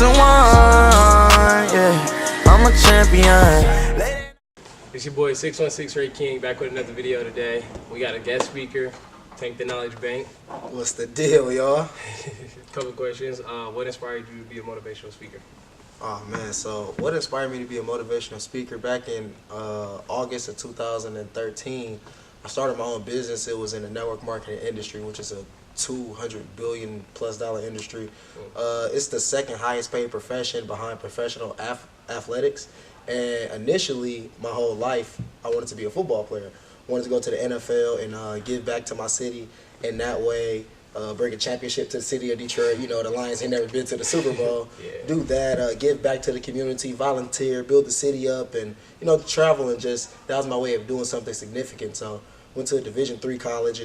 2001, yeah, I'm a champion. It's your boy 616 Ray King back with another video today. We got a guest speaker, TanktheKnowledgeBank. What's the deal, y'all? Couple questions. What inspired you to be a motivational speaker? Oh man, so what inspired me to be a motivational speaker? Back in August of 2013, I started my own business. It was in the network marketing industry, which is a $200 billion+ industry. It's the second highest paid profession behind professional athletics. And initially, my whole life, I wanted to be a football player. I wanted to go to the NFL and give back to my city, and that way bring a championship to the city of Detroit. You know, the Lions had never been to the Super Bowl. Yeah. Do that, give back to the community, volunteer, build the city up, and, you know, travel, and just, that was my way of doing something significant. So went to a Division III college.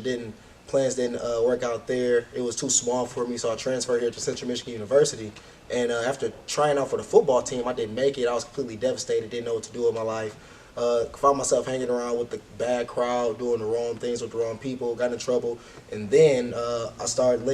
Plans didn't work out there. It was too small for me, so I transferred here to Central Michigan University. And after trying out for the football team, I didn't make it. I was completely devastated, didn't know what to do with my life. Found myself hanging around with the bad crowd, doing the wrong things with the wrong people, got in trouble. And then I started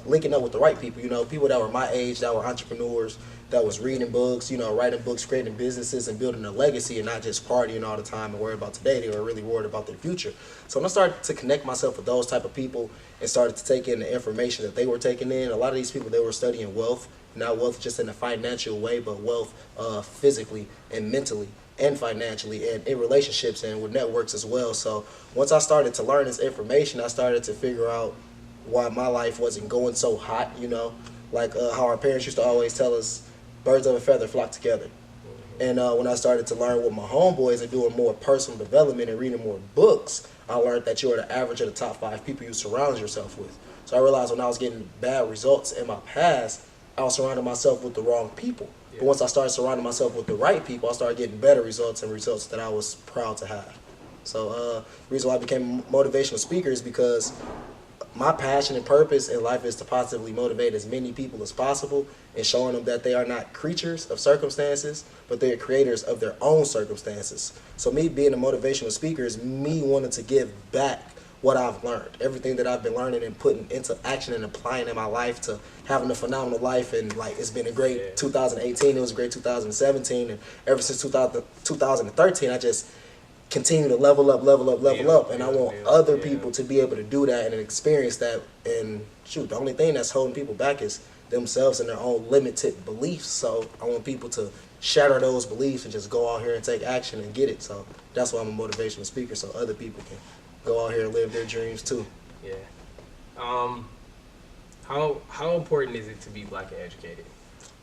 linking up with the right people, you know, people that were my age, that were entrepreneurs, that was reading books, you know, writing books, creating businesses, and building a legacy, and not just partying all the time and worried about today. They were really worried about their future. So when I started to connect myself with those type of people and started to take in the information that they were taking in, a lot of these people, they were studying wealth, not wealth just in a financial way, but wealth physically and mentally and financially and in relationships and with networks as well. So once I started to learn this information, I started to figure out why my life wasn't going so hot, you know, like how our parents used to always tell us, birds of a feather flock together. And when I started to learn what my homeboys are doing, more personal development and reading more books, I learned that you're the average of the top 5 people you surround yourself with. So I realized when I was getting bad results in my past, I was surrounding myself with the wrong people. But once I started surrounding myself with the right people, I started getting better results and results that I was proud to have. So the reason why I became a motivational speaker is because my passion and purpose in life is to positively motivate as many people as possible and showing them that they are not creatures of circumstances, but they are creators of their own circumstances. So me being a motivational speaker is me wanting to give back what I've learned, everything that I've been learning and putting into action and applying in my life to having a phenomenal life. And like, it's been a great 2018, it was a great 2017, and ever since 2013, I just continue to level up, and I want other people to be able to do that and experience that. And shoot, the only thing that's holding people back is themselves and their own limited beliefs. So I want people to shatter those beliefs and just go out here and take action and get it. So that's why I'm a motivational speaker, so other people can go out here and live their dreams too. Yeah. How important is it to be black and educated?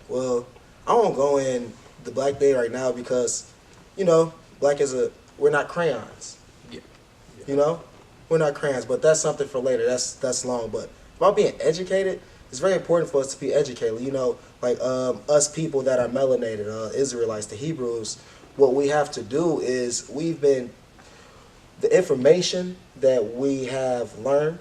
Well, I won't go in the black day right now because, you know, we're not crayons. Yeah. You know, we're not crayons, but that's something for later. That's long. But about being educated, it's very important for us to be educated. You know, like us people that are melanated, Israelites, the Hebrews, what we have to do is the information that we have learned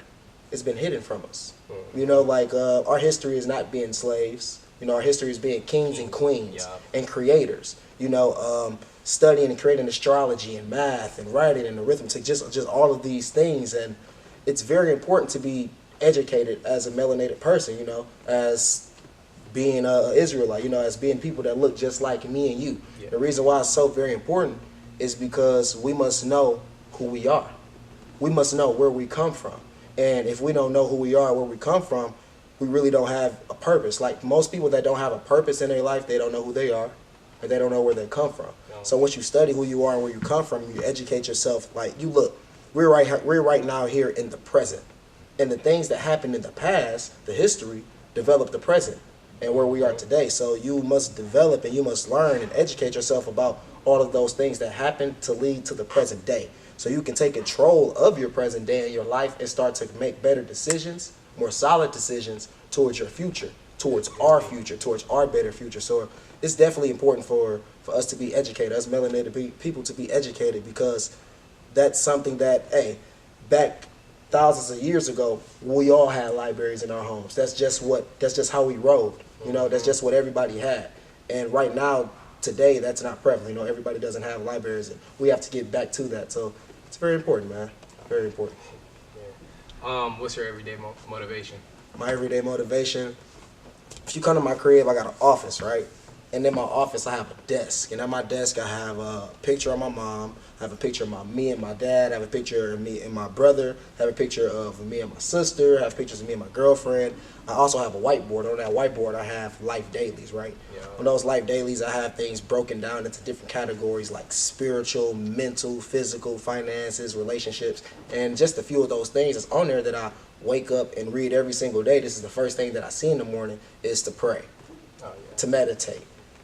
has been hidden from us. You know, like our history is not being slaves. You know, our history is being kings and queens and creators. You know, studying and creating astrology and math and writing and arithmetic, just all of these things. And it's very important to be educated as a melanated person, you know, as being an Israelite, you know, as being people that look just like me and you. Yeah. The reason why it's so very important is because we must know who we are. We must know where we come from. And if we don't know who we are, where we come from, we really don't have a purpose. Like most people that don't have a purpose in their life, they don't know who they are, and they don't know where they come from. So once you study who you are and where you come from, you educate yourself. Like, you look, we're right now here in the present. And the things that happened in the past, the history, developed the present and where we are today. So you must develop and you must learn and educate yourself about all of those things that happened to lead to the present day. So you can take control of your present day and your life and start to make better decisions, more solid decisions towards your future, towards our better future. So it's definitely important for us to be educated, us melanated people to be educated, because that's something that, hey, back thousands of years ago, we all had libraries in our homes. That's just how we rode. You know, that's just what everybody had. And right now, today, that's not prevalent. You know, everybody doesn't have libraries, and we have to get back to that. So it's very important, man. Very important. Yeah. What's your everyday motivation? My everyday motivation, if you come to my crib, I got an office, right? And in my office, I have a desk. And at my desk, I have a picture of my mom. I have a picture of me and my dad. I have a picture of me and my brother. I have a picture of me and my sister. I have pictures of me and my girlfriend. I also have a whiteboard. On that whiteboard, I have life dailies, right? Yeah. On those life dailies, I have things broken down into different categories like spiritual, mental, physical, finances, relationships. And just a few of those things that's on there that I wake up and read every single day. This is the first thing that I see in the morning is to pray, to meditate,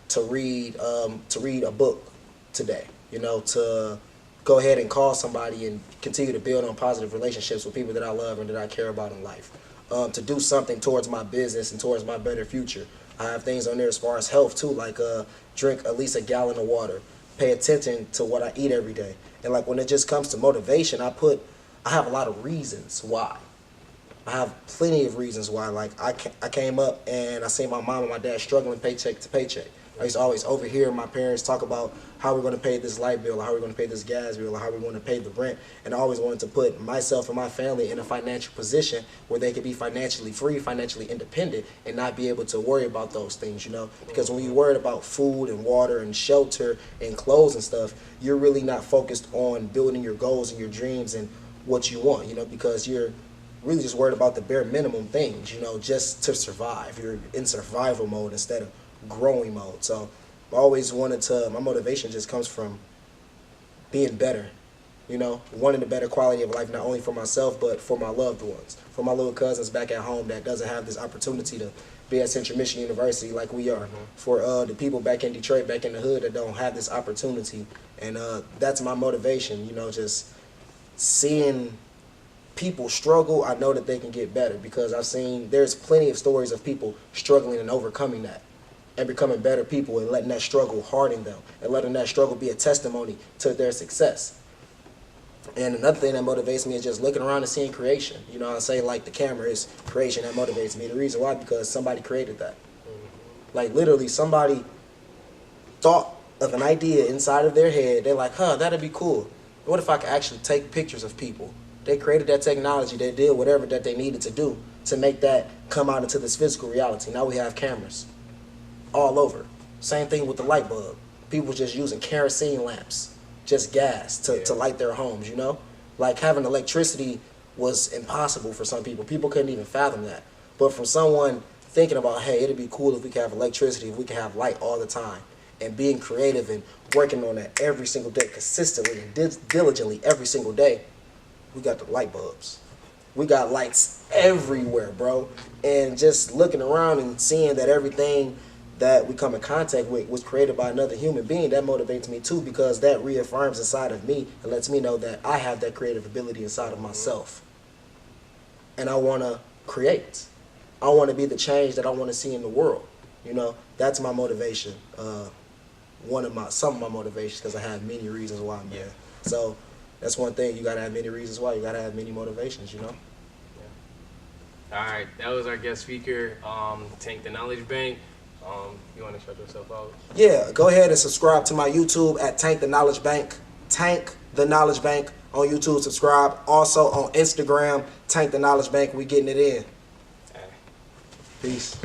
to read a book today, to go ahead and call somebody and continue to build on positive relationships with people that I love and that I care about in life, to do something towards my business and towards my better future. I have things on there as far as health too, like drink at least a gallon of water, pay attention to what I eat every day. And like when it just comes to motivation, I have a lot of reasons why. I have plenty of reasons why. Like I came up and I seen my mom and my dad struggling paycheck to paycheck. I used to always overhear my parents talk about how we're going to pay this light bill, or how we're going to pay this gas bill, or how we're going to pay the rent. And I always wanted to put myself and my family in a financial position where they could be financially free, financially independent, and not be able to worry about those things, Because when you're worried about food and water and shelter and clothes and stuff, you're really not focused on building your goals and your dreams and what you want, because you're really just worried about the bare minimum things, just to survive. You're in survival mode instead of growing mode. So I always wanted my motivation just comes from being better, wanting a better quality of life, not only for myself, but for my loved ones, for my little cousins back at home that doesn't have this opportunity to be at Central Michigan University like we are, for the people back in Detroit, back in the hood that don't have this opportunity. And that's my motivation, just seeing people struggle. I know that they can get better because there's plenty of stories of people struggling and overcoming that and becoming better people and letting that struggle harden them and letting that struggle be a testimony to their success. And another thing that motivates me is just looking around and seeing creation. I say like the camera is creation that motivates me. The reason why, because somebody created that. Like literally somebody thought of an idea inside of their head. They're like, that'd be cool. What if I could actually take pictures of people? They created that technology. They did whatever that they needed to do to make that come out into this physical reality. Now we have cameras all over. Same thing with the light bulb. People just using kerosene lamps, just gas to light their homes, Like having electricity was impossible for some people. People couldn't even fathom that. But from someone thinking about, hey, it'd be cool if we could have electricity, if we could have light all the time, and being creative and working on that every single day, consistently and diligently every single day, we got the light bulbs. We got lights everywhere, bro. And just looking around and seeing that everything that we come in contact with was created by another human being, that motivates me too, because that reaffirms inside of me and lets me know that I have that creative ability inside of myself. And I want to create. I want to be the change that I want to see in the world. That's my motivation. Some of my motivations, because I have many reasons why I'm there. So that's one thing. You got to have many reasons why. You got to have many motivations, Yeah. All right, that was our guest speaker, Tank the Knowledge Bank. You want to shout yourself out? Yeah, go ahead and subscribe to my YouTube at Tank the Knowledge Bank. Tank the Knowledge Bank on YouTube. Subscribe. Also on Instagram, Tank the Knowledge Bank. We getting it in. Peace.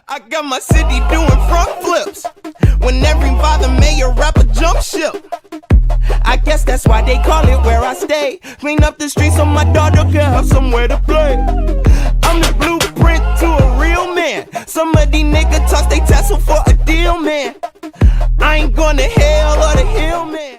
I got my city doing front flips. When every father mayor rapper jump ship. I guess that's why they call it where I stay. Clean up the streets so my daughter can have somewhere to play. I'm the blueprint to a real man. Some of these niggas toss they tassel for a deal, man. I ain't going to hell or the hill, man.